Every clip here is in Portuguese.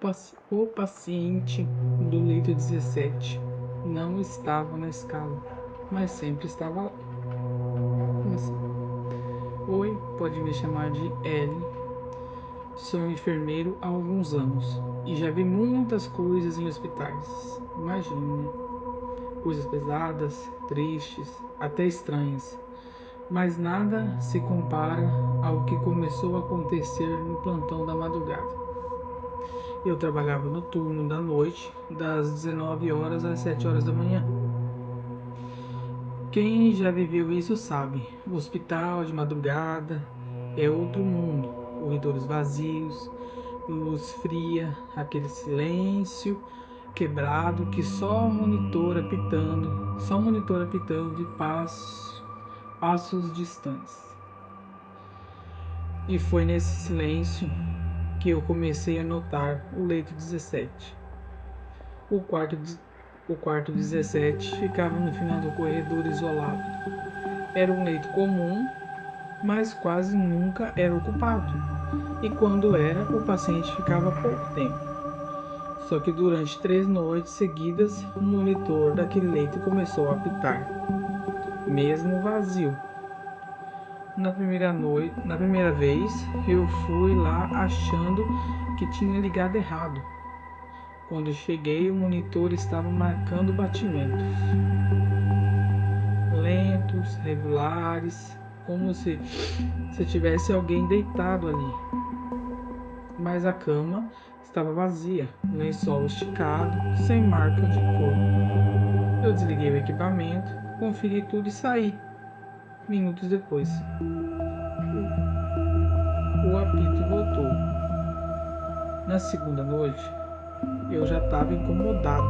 O paciente do leito 17 não estava na escala, mas sempre estava lá. Assim, oi, pode me chamar de Ellie. Sou enfermeiro há alguns anos e já vi muitas coisas em hospitais. Imagine, coisas pesadas, tristes, até estranhas. Mas nada se compara ao que começou a acontecer no plantão da madrugada. Eu trabalhava no turno da noite, das 19 horas às 7 horas da manhã. Quem já viveu isso sabe, o hospital de madrugada é outro mundo, corredores vazios, luz fria, aquele silêncio quebrado que só um monitor apitando de passos distantes. E foi nesse silêncio que eu comecei a notar o leito 17. O quarto 17 ficava no final do corredor isolado. Era um leito comum, mas quase nunca era ocupado. E quando era, o paciente ficava pouco tempo. Só que durante 3 noites seguidas, o monitor daquele leito começou a apitar, mesmo vazio. Na primeira vez, eu fui lá achando que tinha ligado errado. Quando cheguei, o monitor estava marcando batimentos lentos, regulares, como se tivesse alguém deitado ali. Mas a cama estava vazia, o lençol esticado, sem marca de corpo. Eu desliguei o equipamento, conferi tudo e saí. Minutos depois, o apito voltou. Na segunda noite, eu já estava incomodado.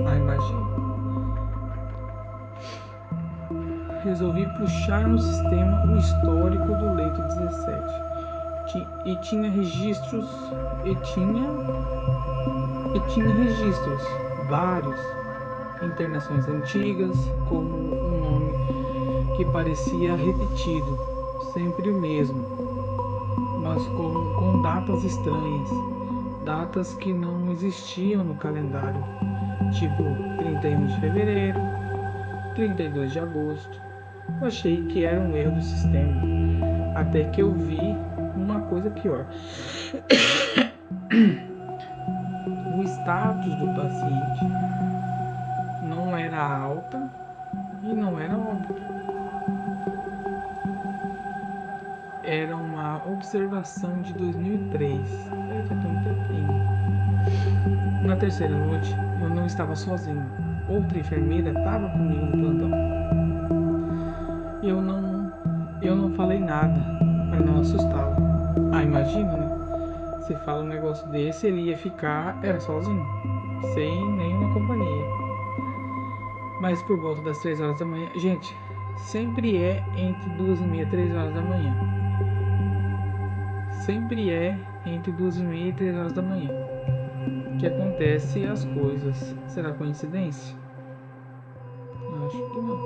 Imagina. Resolvi puxar no sistema o histórico do leito 17. E tinha registros, vários, internações antigas, como um nome que parecia repetido, sempre o mesmo, mas com datas estranhas, datas que não existiam no calendário, tipo 31 de fevereiro, 32 de agosto. Eu achei que era um erro do sistema, até que eu vi uma coisa pior. O status do paciente não era alta e não era óbito. Era uma observação de 2003. Já tem um tempinho. Na terceira noite, eu não estava sozinho. Outra enfermeira estava comigo no plantão. Eu não falei nada para não assustá-la. Imagina, né? Se fala um negócio desse, ele ia ficar sozinho, sem nenhuma companhia. Mas por volta das 3 horas da manhã, gente, sempre é entre 2h30 e 3 horas da manhã. Sempre é entre 2h30 e 3 horas da manhã que acontecem as coisas. Será coincidência? Acho que não.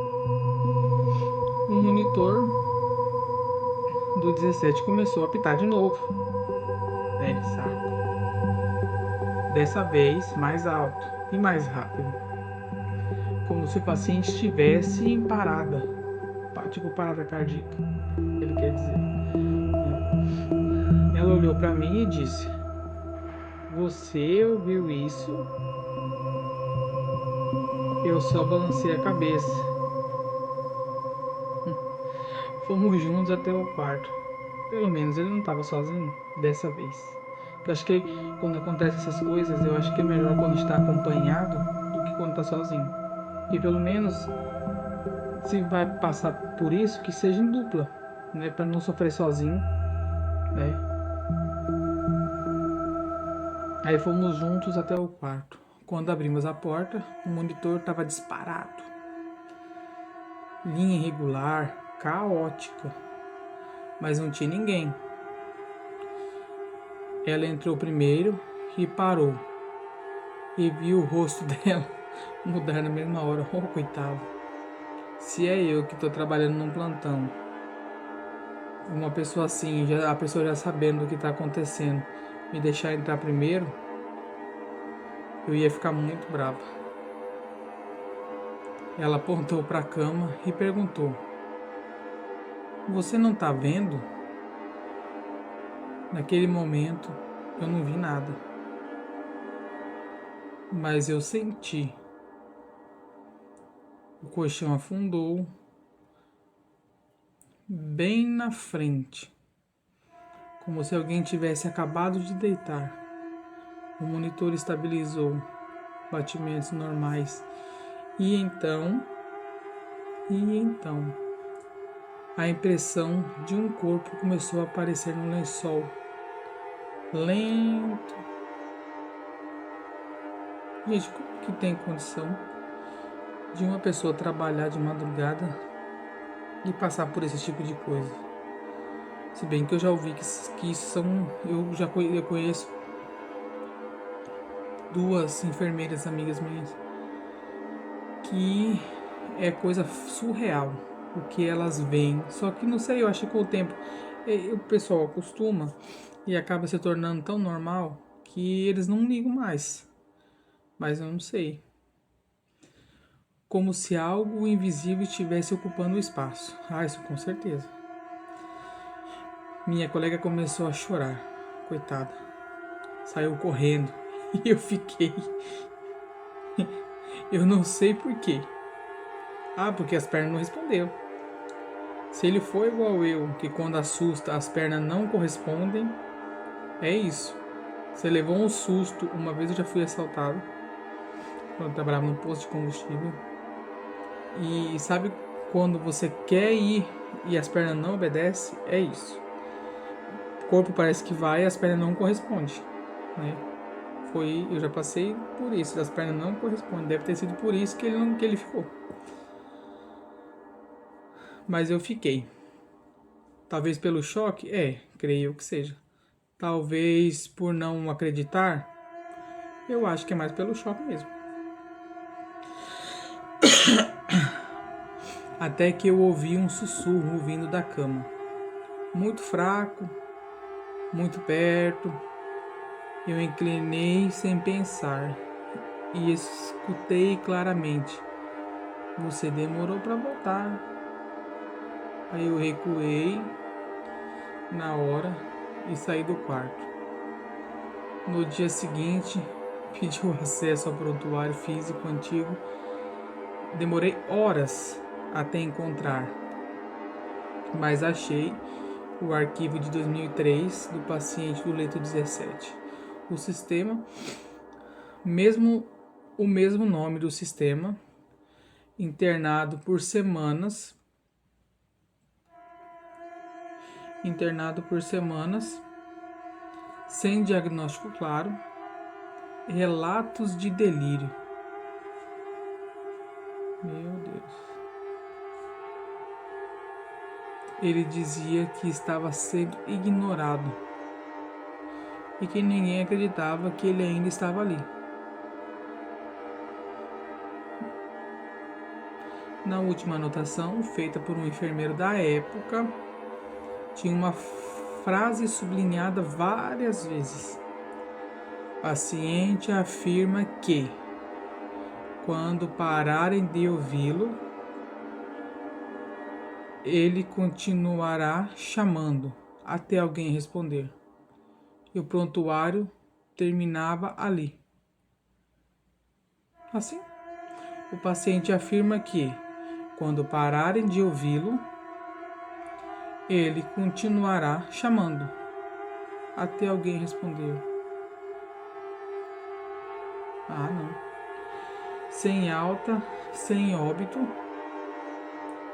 O monitor do 17 começou a apitar de novo. Saco. Dessa vez mais alto e mais rápido. Como se o paciente estivesse em parada. Tipo parada cardíaca. Ele quer dizer. Ela olhou para mim e disse: "Você ouviu isso?" Eu só balancei a cabeça. Fomos juntos até o quarto. Pelo menos ele não estava sozinho dessa vez. Eu acho que quando acontecem essas coisas, eu acho que é melhor quando está acompanhado do que quando está sozinho. E pelo menos se vai passar por isso, que seja em dupla, né, para não sofrer sozinho, né? Aí fomos juntos até o quarto. Quando abrimos a porta, o monitor estava disparado. Linha irregular, caótica, mas não tinha ninguém. Ela entrou primeiro e parou. E viu o rosto dela mudar na mesma hora. Oh, coitado. Se é eu que tô trabalhando num plantão, uma pessoa assim, a pessoa já sabendo o que tá acontecendo, me deixar entrar primeiro, eu ia ficar muito brava. Ela apontou para a cama e perguntou: "Você não tá vendo?" Naquele momento, eu não vi nada, mas eu senti. O colchão afundou bem na frente, como se alguém tivesse acabado de deitar. O monitor estabilizou batimentos normais. E então, a impressão de um corpo começou a aparecer no lençol. Lento. Gente, como que tem condição de uma pessoa trabalhar de madrugada e passar por esse tipo de coisa? Se bem que eu já ouvi que isso são... Eu conheço duas enfermeiras amigas minhas que é coisa surreal o que elas veem. Só que não sei, eu acho que com o tempo o pessoal acostuma e acaba se tornando tão normal que eles não ligam mais. Mas eu não sei. Como se algo invisível estivesse ocupando o espaço. Ah, isso com certeza. Minha colega começou a chorar. Coitada. Saiu correndo. E eu fiquei... Eu não sei porquê. Ah, porque as pernas não responderam. Se ele for igual eu, que quando assusta as pernas não correspondem, é isso. Você levou um susto. Uma vez eu já fui assaltado quando eu trabalhava no posto de combustível. E sabe quando você quer ir e as pernas não obedecem? É isso. O corpo parece que vai e as pernas não correspondem, né? Eu já passei por isso, as pernas não correspondem. Deve ter sido por isso que ele ficou. Mas eu fiquei. Talvez pelo choque? Creio que seja. Talvez por não acreditar? Eu acho que é mais pelo choque mesmo. Até que eu ouvi um sussurro vindo da cama. Muito fraco, muito perto. Eu inclinei sem pensar e escutei claramente. Você demorou para voltar. Aí eu recuei na hora e saí do quarto. No dia seguinte, pedi o acesso ao prontuário físico antigo. Demorei horas até encontrar, mas achei o arquivo de 2003 do paciente do leito 17. O sistema, o mesmo nome do sistema, internado por semanas, sem diagnóstico claro, relatos de delírio. Meu Deus. Ele dizia que estava sendo ignorado e que ninguém acreditava que ele ainda estava ali. Na última anotação, feita por um enfermeiro da época, tinha uma frase sublinhada várias vezes. Paciente afirma que, quando pararem de ouvi-lo, ele continuará chamando até alguém responder. E o prontuário terminava ali. Assim, o paciente afirma que, quando pararem de ouvi-lo, ele continuará chamando até alguém responder. Ah, não. Sem alta, sem óbito.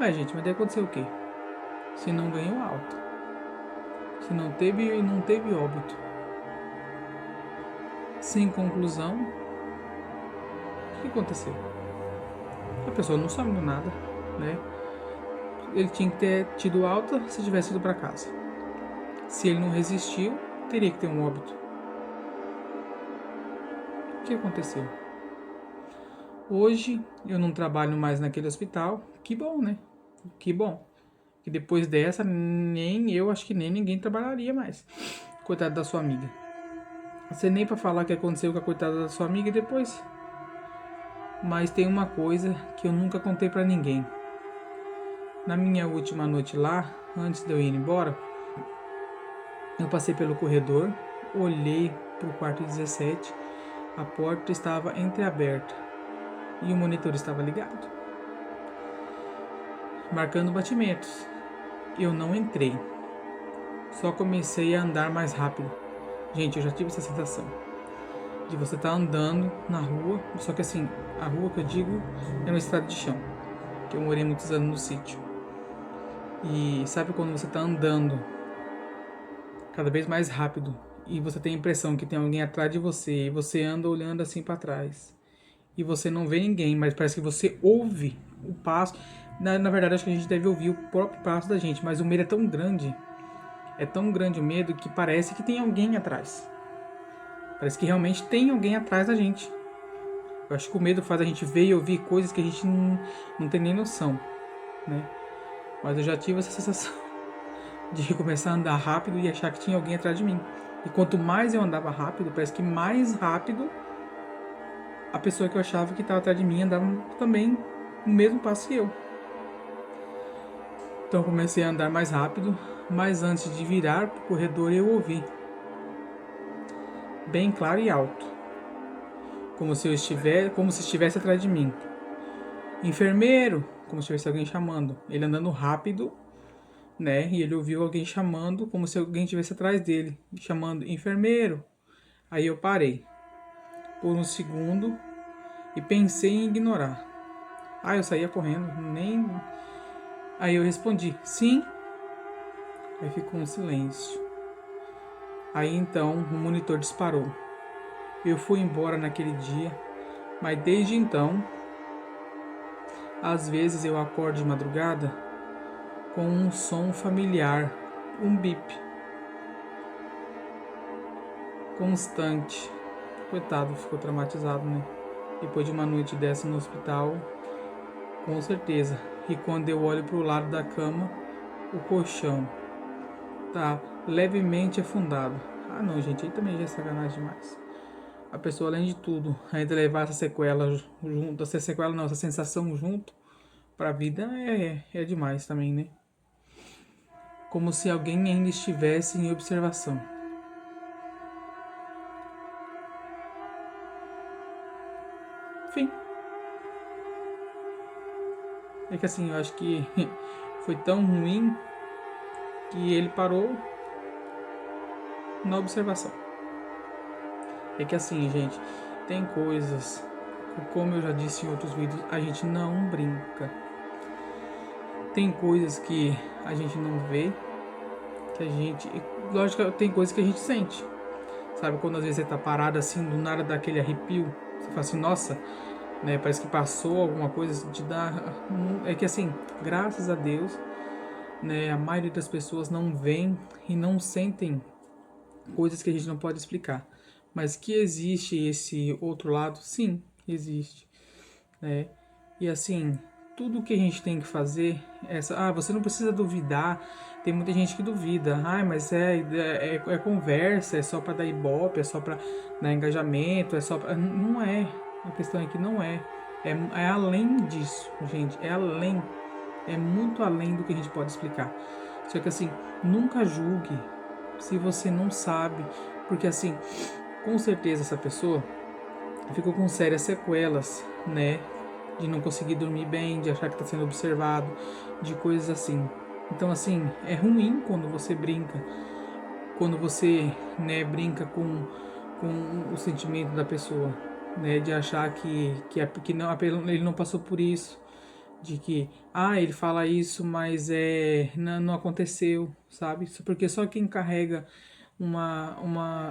Gente, mas daí aconteceu o quê? Se não ganhou alta. Se não teve óbito. Sem conclusão. O que aconteceu? A pessoa não sabe do nada, né? Ele tinha que ter tido alta se tivesse ido para casa. Se ele não resistiu, teria que ter um óbito. O que aconteceu? Hoje eu não trabalho mais naquele hospital. Que bom, né? Que bom. Que depois dessa, acho que nem ninguém trabalharia mais. Coitado da sua amiga. Você nem pra falar o que aconteceu com a coitada da sua amiga depois. Mas tem uma coisa que eu nunca contei pra ninguém. Na minha última noite lá, antes de eu ir embora, eu passei pelo corredor, olhei pro quarto 17, a porta estava entreaberta e o monitor estava ligado, marcando batimentos. Eu não entrei, só comecei a andar mais rápido. Gente, eu já tive essa sensação de você estar andando na rua, só que assim, a rua que eu digo é uma estrada de chão, que eu morei muitos anos no sítio. E sabe quando você está andando cada vez mais rápido e você tem a impressão que tem alguém atrás de você e você anda olhando assim para trás e você não vê ninguém, mas parece que você ouve o passo. Na verdade, acho que a gente deve ouvir o próprio passo da gente, mas o medo é tão grande o medo que parece que tem alguém atrás. Parece que realmente tem alguém atrás da gente. Eu acho que o medo faz a gente ver e ouvir coisas que a gente não tem nem noção, né? Mas eu já tive essa sensação de começar a andar rápido e achar que tinha alguém atrás de mim. E quanto mais eu andava rápido, parece que mais rápido a pessoa que eu achava que estava atrás de mim andava também no mesmo passo que eu. Então eu comecei a andar mais rápido, mas antes de virar para o corredor eu ouvi, bem claro e alto, como se estivesse atrás de mim. Enfermeiro, como se tivesse alguém chamando. Ele andando rápido, né? E ele ouviu alguém chamando, como se alguém estivesse atrás dele, chamando enfermeiro. Aí eu parei por um segundo e pensei em ignorar. Eu saía correndo, nem. Aí eu respondi, sim. Aí ficou um silêncio. Aí então o monitor disparou. Eu fui embora naquele dia, mas desde então, às vezes eu acordo de madrugada com um som familiar, um bip constante. Coitado, ficou traumatizado, né? Depois de uma noite dessa no hospital, com certeza. E quando eu olho para o lado da cama, o colchão tá levemente afundado. Não, gente, aí também já é sacanagem demais. A pessoa, além de tudo, ainda levar essa sequela junto, essa sequela não, essa sensação junto pra vida é demais também, né? Como se alguém ainda estivesse em observação. Enfim. É que assim, eu acho que foi tão ruim que ele parou na observação. É que assim, gente, tem coisas, como eu já disse em outros vídeos, a gente não brinca. Tem coisas que a gente não vê, que a gente... Lógico, tem coisas que a gente sente. Sabe, quando às vezes você tá parado assim, do nada dá aquele arrepio, você fala assim, nossa, né, parece que passou alguma coisa, te dá... É que assim, graças a Deus, né, a maioria das pessoas não vêem e não sentem coisas que a gente não pode explicar. Mas que existe esse outro lado, sim, existe, né? E assim, tudo que a gente tem que fazer, você não precisa duvidar. Tem muita gente que duvida, mas é conversa, é só para dar ibope, é só para dar engajamento, é só pra... Não é, a questão é que não é além disso, gente, é muito além do que a gente pode explicar. Só que assim, nunca julgue se você não sabe, porque assim, com certeza essa pessoa ficou com sérias sequelas, né? De não conseguir dormir bem, de achar que está sendo observado, de coisas assim. Então, assim, é ruim quando você brinca, quando você, né, brinca com o sentimento da pessoa, né? De achar que não, ele não passou por isso, de que, ele fala isso, mas não aconteceu, sabe? Porque só quem carrega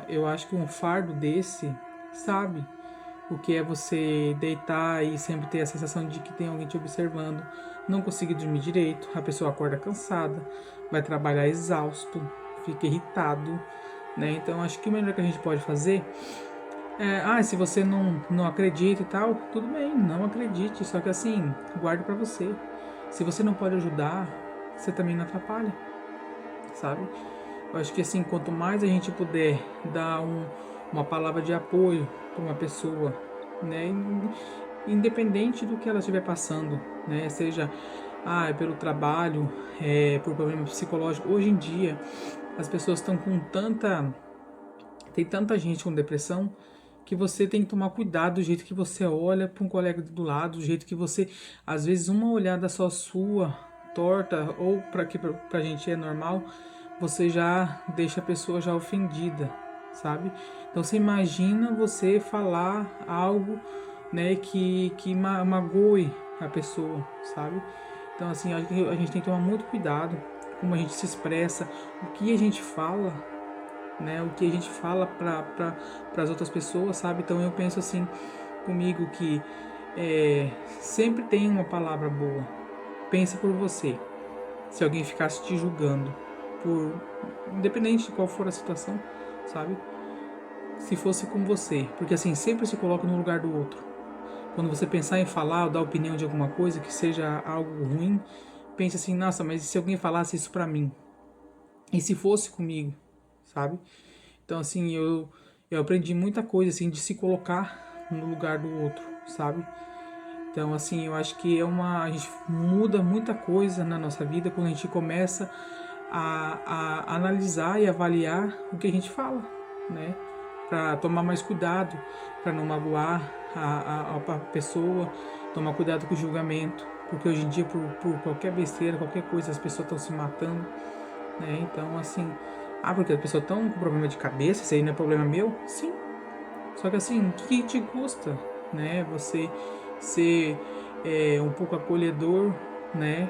eu acho que um fardo desse, sabe? O que é você deitar e sempre ter a sensação de que tem alguém te observando, não conseguir dormir direito, a pessoa acorda cansada, vai trabalhar exausto, fica irritado, né? Então acho que o melhor que a gente pode fazer se você não acredita e tal, tudo bem, não acredite, só que assim, guarde pra você. Se você não pode ajudar, você também não atrapalha, sabe? Eu acho que assim, quanto mais a gente puder dar uma palavra de apoio para uma pessoa, né? Independente do que ela estiver passando, né? Seja pelo trabalho, por problema psicológico. Hoje em dia, as pessoas estão com tem tanta gente com depressão que você tem que tomar cuidado do jeito que você olha para um colega do lado, do jeito que você, às vezes uma olhada só sua, torta, ou para que pra gente é normal, você já deixa a pessoa já ofendida, sabe? Então você imagina você falar algo, né, que magoe a pessoa, sabe? Então assim, a gente tem que tomar muito cuidado como a gente se expressa, o que a gente fala, né, o que a gente fala para as outras pessoas, sabe? Então eu penso assim comigo que sempre tem uma palavra boa. Pensa por você. Se alguém ficasse te julgando, por independente de qual for a situação, sabe? Se fosse com você, porque assim sempre se coloca no lugar do outro. Quando você pensar em falar ou dar opinião de alguma coisa que seja algo ruim, pense assim, nossa, mas e se alguém falasse isso pra mim? E se fosse comigo, sabe? Então, assim, eu aprendi muita coisa, assim, de se colocar no lugar do outro, sabe? Então, assim, eu acho que a gente muda muita coisa na nossa vida quando a gente começa a analisar e avaliar o que a gente fala, né? Para tomar mais cuidado, para não magoar a pessoa, tomar cuidado com o julgamento, porque hoje em dia, por qualquer besteira, qualquer coisa, as pessoas estão se matando, né? Então, assim, porque as pessoas estão com problema de cabeça, isso aí não é problema meu? Sim. Só que assim, o que te custa, né? Você ser um pouco acolhedor, né?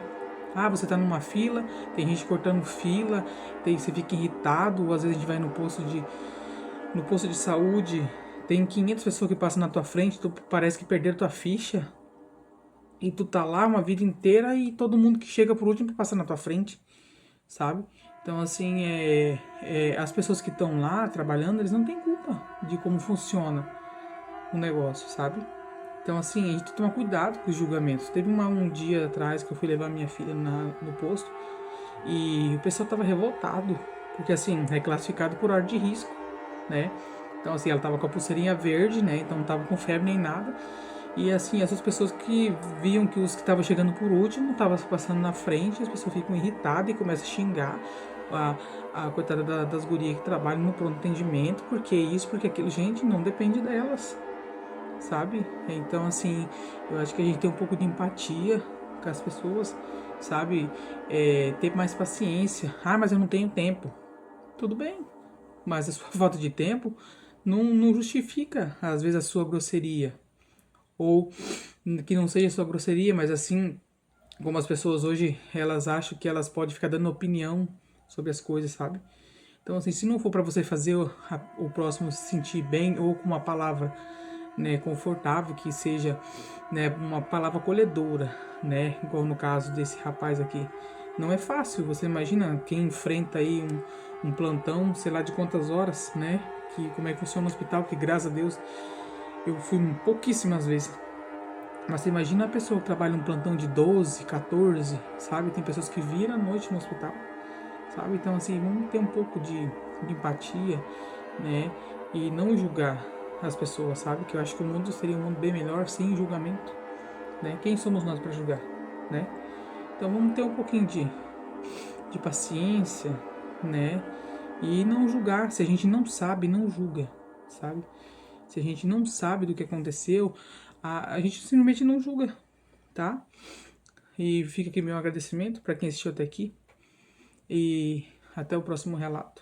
Você tá numa fila, tem gente cortando fila, você fica irritado, ou às vezes a gente vai no posto de saúde, tem 500 pessoas que passam na tua frente, tu parece que perderam tua ficha, e tu tá lá uma vida inteira e todo mundo que chega por último passa na tua frente, sabe? Então, assim, as pessoas que estão lá trabalhando, eles não têm culpa de como funciona o negócio, sabe? Então, assim, a gente tem que tomar cuidado com os julgamentos. Teve um dia atrás que eu fui levar minha filha no posto e o pessoal tava revoltado, porque, assim, é classificado por ordem de risco, né? Então, assim, ela tava com a pulseirinha verde, né? Então não tava com febre nem nada. E assim, essas pessoas que viam que os que estavam chegando por último estavam passando na frente, as pessoas ficam irritadas e começam a xingar a coitada das gurias que trabalham no pronto atendimento, porque isso, porque aquilo, gente, não depende delas, sabe? Então, assim, eu acho que a gente tem um pouco de empatia com as pessoas, sabe? Ter mais paciência. Mas eu não tenho tempo. Tudo bem, mas a sua falta de tempo não justifica, às vezes, a sua grosseria. Ou que não seja só grosseria, mas assim, como as pessoas hoje, elas acham que elas podem ficar dando opinião sobre as coisas, sabe? Então, assim, se não for para você fazer o próximo se sentir bem, ou com uma palavra, né, confortável, que seja, né, uma palavra acolhedora, né, igual no caso desse rapaz aqui. Não é fácil, você imagina quem enfrenta aí um plantão, sei lá de quantas horas, né, que como é que funciona o hospital, que graças a Deus eu fui pouquíssimas vezes. Mas você imagina a pessoa que trabalha um plantão de 12, 14, sabe? Tem pessoas que viram à noite no hospital, sabe? Então, assim, vamos ter um pouco de empatia, né? E não julgar as pessoas, sabe? Que eu acho que o mundo seria um mundo bem melhor sem julgamento, né? Quem somos nós para julgar, né? Então, vamos ter um pouquinho de paciência, né? E não julgar. Se a gente não sabe, não julga, sabe? Se a gente não sabe do que aconteceu, a gente simplesmente não julga, tá? E fica aqui meu agradecimento para quem assistiu até aqui. E até o próximo relato.